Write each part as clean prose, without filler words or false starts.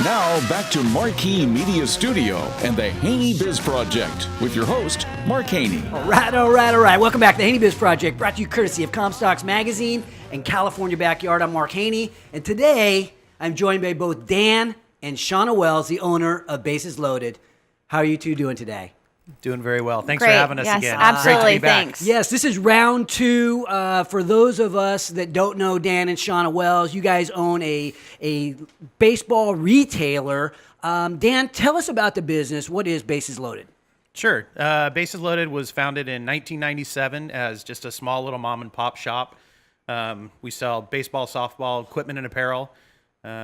Now, back to Marquee Media Studio and the HaneyBiz Project with your host, Mark Haney. All right. Welcome back to the HaneyBiz Project, brought to you courtesy of Comstocks Magazine and California Backyard. I'm Mark Haney, and today I'm joined by both Dan and Shawna Wells, the owner of Bases Loaded. How are you two doing today? Doing very well. Thanks Great. for having us Yes, again. absolutely. Great to be back. Thanks. Yes, this is round two. For those of us that don't know Dan and Shawna Wells, you guys own a baseball retailer. Dan, tell us about the business. What is Bases Loaded? Sure. Bases Loaded was founded in 1997 as just a small little mom and pop shop. We sell baseball, softball, equipment, and apparel.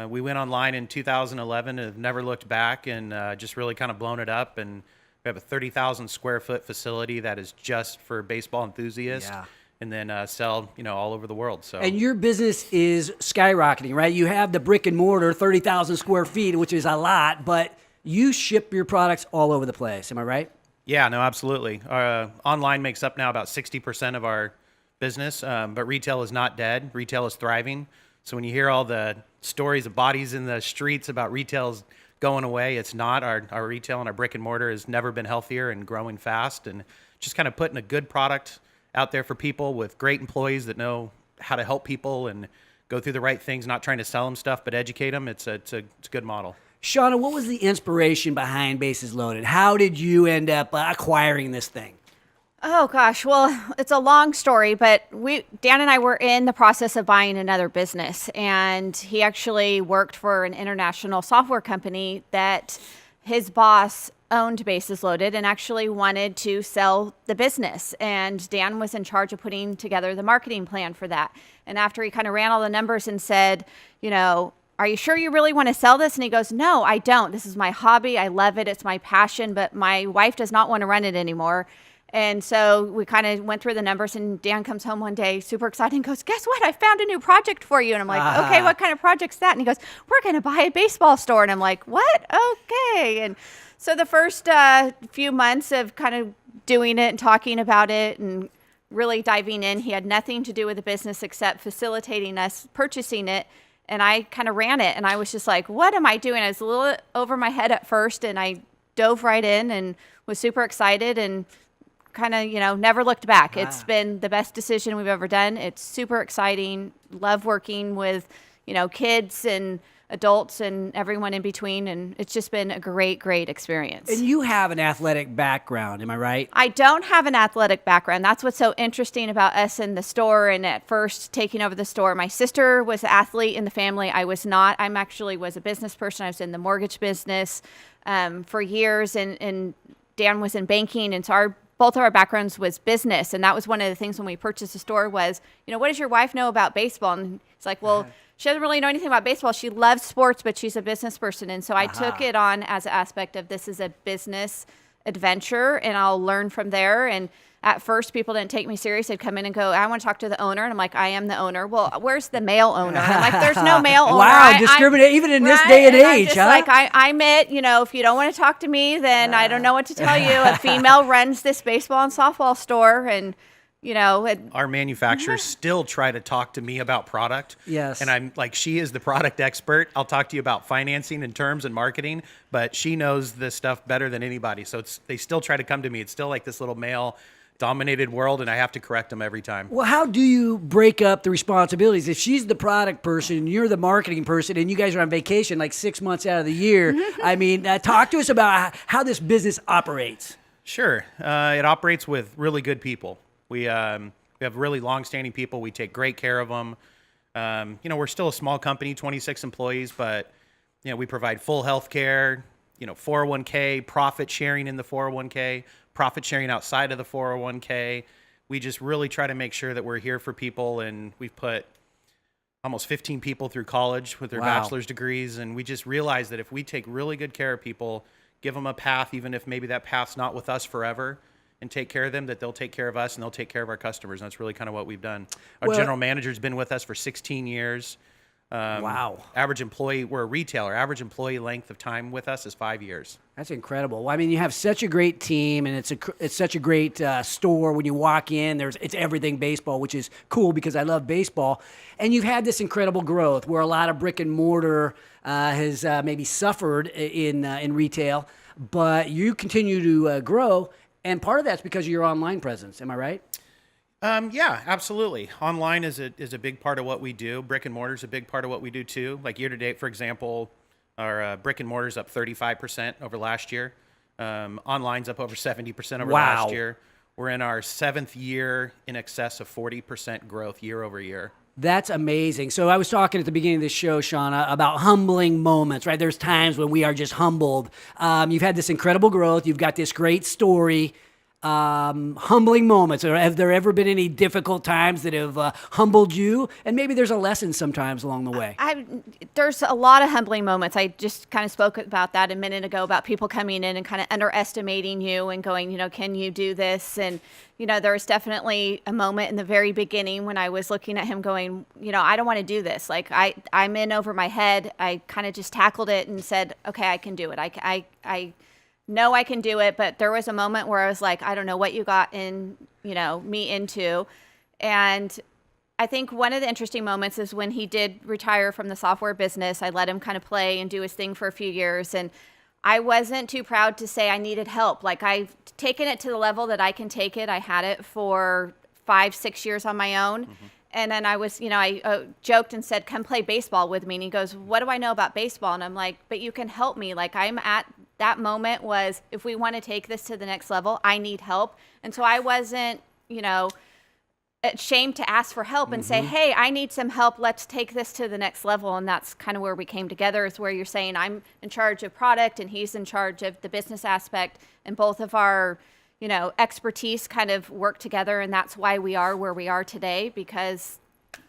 We went online in 2011 and have never looked back, and just really kind of blown it up. And we have a 30,000 square foot facility that is just for baseball enthusiasts. Yeah. And then sell, all over the world. So. And your business is skyrocketing, right? You have the brick and mortar, 30,000 square feet, which is a lot, but you ship your products all over the place. Am I right? Yeah, no, absolutely. Online makes up now about 60% of our business, but retail is not dead. Retail is thriving. So when you hear all the stories of bodies in the streets about retail's going away, it's not. Our retail and our brick and mortar has never been healthier and growing fast, and just kind of putting a good product out there for people with great employees that know how to help people and go through the right things, not trying to sell them stuff, but educate them. It's a good model. Shawna, what was the inspiration behind Bases Loaded? How did you end up acquiring this thing? Oh gosh, well, it's a long story, but Dan and I were in the process of buying another business, and he actually worked for an international software company that his boss owned Bases Loaded and actually wanted to sell the business. And Dan was in charge of putting together the marketing plan for that. And after he kind of ran all the numbers and said, are you sure you really want to sell this? And he goes, no, I don't. This is my hobby. I love it. It's my passion, but my wife does not want to run it anymore. And so we kind of went through the numbers, and Dan comes home one day super excited and goes, guess what? I found a new project for you. And I'm like, okay, what kind of project's that? And he goes, we're going to buy a baseball store. And I'm like, what? Okay. And so the first few months of kind of doing it and talking about it and really diving in, he had nothing to do with the business except facilitating us purchasing it. And I kind of ran it, and I was just like, what am I doing? I was a little over my head at first, and I dove right in and was super excited and kind of, never looked back. It's been the best decision we've ever done. It's super exciting. Love working with, kids and adults and everyone in between. And it's just been a great, great experience. And you have an athletic background, am I right? I don't have an athletic background. That's what's so interesting about us in the store and at first taking over the store. My sister was an athlete in the family. I was not. I actually was a business person. I was in the mortgage business for years, and Dan was in banking. And so both of our backgrounds was business. And that was one of the things when we purchased the store was, what does your wife know about baseball? And it's like, well, she doesn't really know anything about baseball. She loves sports, but she's a business person. And so I took it on as an aspect of this is a business adventure, and I'll learn from there. And at first, people didn't take me serious. They'd come in and go, I want to talk to the owner. And I'm like, I am the owner. Well, where's the male owner? I'm like, there's no male owner. Wow, discriminate even in this day and age, I'm just huh? like, I'm it. If you don't want to talk to me, then I don't know what to tell you. A female runs this baseball and softball store, and our manufacturers still try to talk to me about product. Yes. And I'm like, she is the product expert. I'll talk to you about financing and terms and marketing, but she knows this stuff better than anybody. So they still try to come to me. It's still like this little male dominated world, and I have to correct them every time. Well, how do you break up the responsibilities? If she's the product person and you're the marketing person and you guys are on vacation like 6 months out of the year, talk to us about how this business operates. Sure. It operates with really good people. We have really long-standing people. We take great care of them. We're still a small company, 26 employees, but we provide full health care, 401k, profit sharing in the 401k, profit sharing outside of the 401k. We just really try to make sure that we're here for people, and we've put almost 15 people through college with their bachelor's degrees, and we just realize that if we take really good care of people, give them a path, even if maybe that path's not with us forever, and take care of them, that they'll take care of us and they'll take care of our customers. And that's really kind of what we've done. Our general manager's been with us for 16 years. Wow. Average employee, we're a retailer. Average employee length of time with us is 5 years. That's incredible. Well, I mean, you have such a great team, and it's such a great store. When you walk in, it's everything baseball, which is cool because I love baseball. And you've had this incredible growth where a lot of brick and mortar has maybe suffered in retail, but you continue to grow, and part of that's because of your online presence. Am I right? Yeah, absolutely. Online is a big part of what we do. Brick and mortar is a big part of what we do too. Like year to date, for example, our brick and mortar is up 35% over last year. Online's up over 70% over last year. We're in our 7th year in excess of 40% growth year over year. That's amazing. So I was talking at the beginning of this show, Shawna, about humbling moments, right? There's times when we are just humbled. You've had this incredible growth. You've got this great story. Humbling moments, or have there ever been any difficult times that have humbled you? And maybe there's a lesson sometimes along the way. There's a lot of humbling moments. I just kind of spoke about that a minute ago, about people coming in and kind of underestimating you and going, can you do this? And, there was definitely a moment in the very beginning when I was looking at him going, I don't want to do this. Like I'm in over my head. I kind of just tackled it and said, okay, I can do it. I know I can do it, but there was a moment where I was like, I don't know what you got me into. And I think one of the interesting moments is when he did retire from the software business. I let him kind of play and do his thing for a few years. And I wasn't too proud to say I needed help. Like I've taken it to the level that I can take it. I had it for 5-6 years on my own. Mm-hmm. And then I was, I joked and said, come play baseball with me. And he goes, what do I know about baseball? And I'm like, but you can help me. Like I'm at that moment was, if we want to take this to the next level, I need help. And so I wasn't, ashamed to ask for help and say, hey, I need some help. Let's take this to the next level. And that's kind of where we came together, is where you're saying I'm in charge of product and he's in charge of the business aspect, and both of our expertise kind of work together. And that's why we are where we are today, because,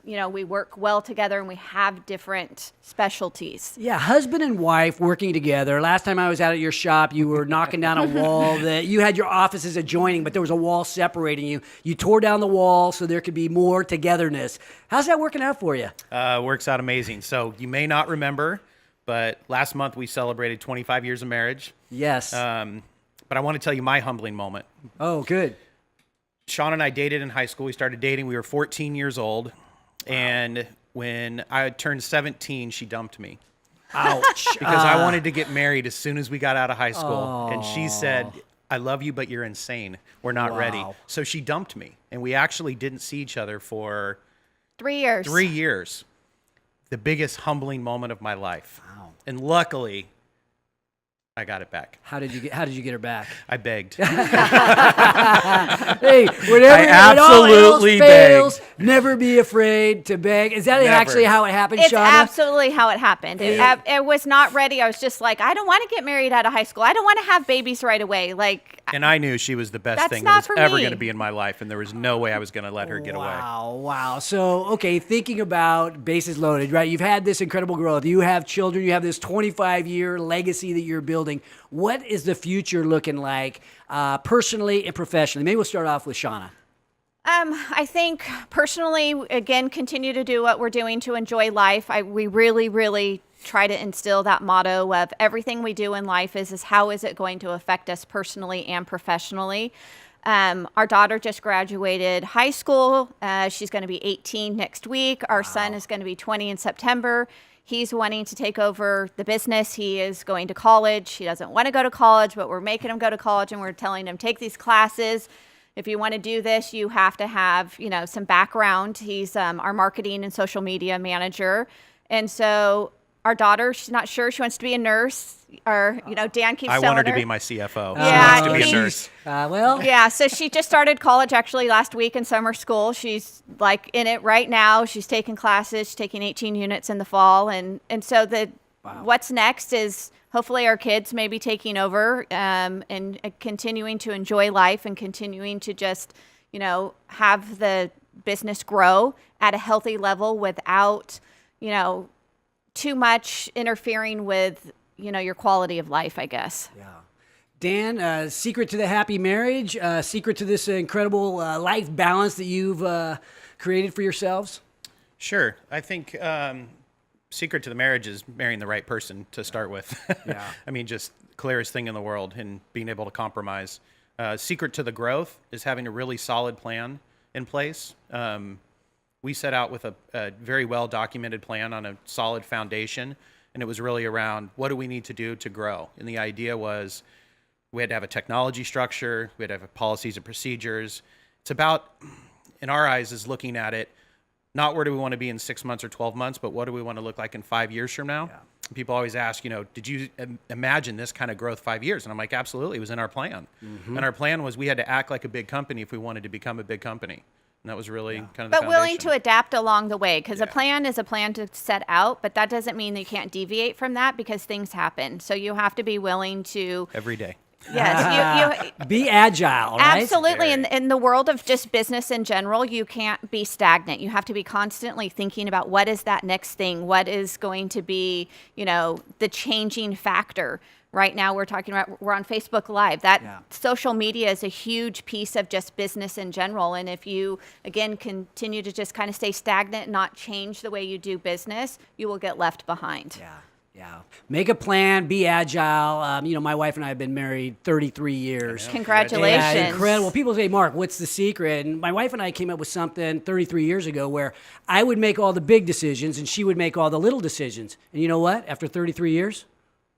we work well together and we have different specialties. Yeah, husband and wife working together. Last time I was out at your shop, you were knocking down a wall that you had your offices adjoining, but there was a wall separating you. You tore down the wall so there could be more togetherness. How's that working out for you? Works out amazing. So you may not remember, but last month we celebrated 25 years of marriage. Yes. But I want to tell you my humbling moment. Oh, good. Sean and I dated in high school. We started dating. We were 14 years old. And when I turned 17, she dumped me. Ouch. Because I wanted to get married as soon as we got out of high school. And she said, I love you, but you're insane. We're not ready. So she dumped me. And we actually didn't see each other for 3 years. 3 years. The biggest humbling moment of my life. Wow. And luckily, I got it back. How did you get her back? I begged. Hey, whenever I absolutely all else fails, never be afraid to beg. Is that actually how it happened, It's Shawna? absolutely how it happened. It was not ready. I was just like, I don't want to get married out of high school. I don't want to have babies right away. And I knew she was the best thing that was ever going to be in my life, and there was no way I was going to let her get away. Wow. So, okay, thinking about bases loaded, right? You've had this incredible growth. You have children. You have this 25-year legacy that you're building. What is the future looking like personally and professionally? Maybe we'll start off with Shawna. I think personally, again, continue to do what we're doing to enjoy life. We really, really try to instill that motto of everything we do in life is how is it going to affect us personally and professionally. Our daughter just graduated high school. She's going to be 18 next week. Our son is going to be 20 in September. He's wanting to take over the business. He is going to college. He doesn't want to go to college, but we're making him go to college, and we're telling him, take these classes. If you want to do this, you have to have, some background. He's our marketing and social media manager. And so our daughter, she's not sure. She wants to be a nurse. Or, Dan keeps telling her. I want her to be my CFO. Yeah, she wants to be a nurse. Yeah, so she just started college actually last week in summer school. She's in it right now. She's taking classes. She's taking 18 units in the fall. And so what's next is hopefully our kids maybe taking over and continuing to enjoy life and continuing to just, have the business grow at a healthy level without, too much interfering with, your quality of life, I guess. Yeah. Dan, secret to the happy marriage, secret to this incredible life balance that you've created for yourselves? Sure. I think secret to the marriage is marrying the right person to start with. Yeah. I mean, just clearest thing in the world, and being able to compromise. Secret to the growth is having a really solid plan in place. We set out with a very well documented plan on a solid foundation, and it was really around what do we need to do to grow. And the idea was we had to have a technology structure, we had to have policies and procedures. It's about, in our eyes, is looking at it, not where do we want to be in 6 months or 12 months, but what do we want to look like in 5 years from now? Yeah. People always ask, did you imagine this kind of growth 5 years? And I'm like, absolutely, it was in our plan. Mm-hmm. And our plan was we had to act like a big company if we wanted to become a big company. And that was really kind of the But willing foundation. to adapt along the way, because a plan is a plan to set out, but that doesn't mean that you can't deviate from that because things happen. So you have to be willing to... Every day. Yes, you be agile, right? Absolutely. In the world of just business in general, you can't be stagnant. You have to be constantly thinking about what is that next thing, what is going to be, the changing factor. Right now we're on Facebook Live. Social media is a huge piece of just business in general. And if you, again, continue to just kind of stay stagnant and not change the way you do business, you will get left behind. Yeah. Make a plan, be agile. My wife and I have been married 33 years. Congratulations. Yeah, incredible. People say, Mark, what's the secret? And my wife and I came up with something 33 years ago where I would make all the big decisions and she would make all the little decisions. And you know what? After 33 years,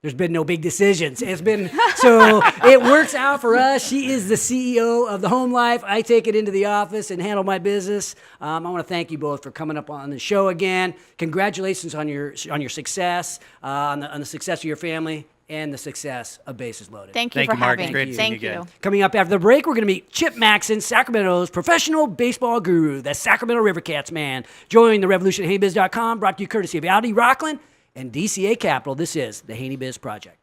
there's been no big decisions. So it works out for us. She is the CEO of the home life. I take it into the office and handle my business. I want to thank you both for coming up on the show again. Congratulations on your success, on the success of your family and the success of Bases Loaded. Thank you for Mark. having It's great me. to see you Thank you. again. Coming up after the break, we're going to meet Chip Maxon, Sacramento's professional baseball guru, the Sacramento Rivercats man. Join the revolution at HaneyBiz.com, brought to you courtesy of Audi Rockland and DCA Capital. This is the HaneyBiz Project.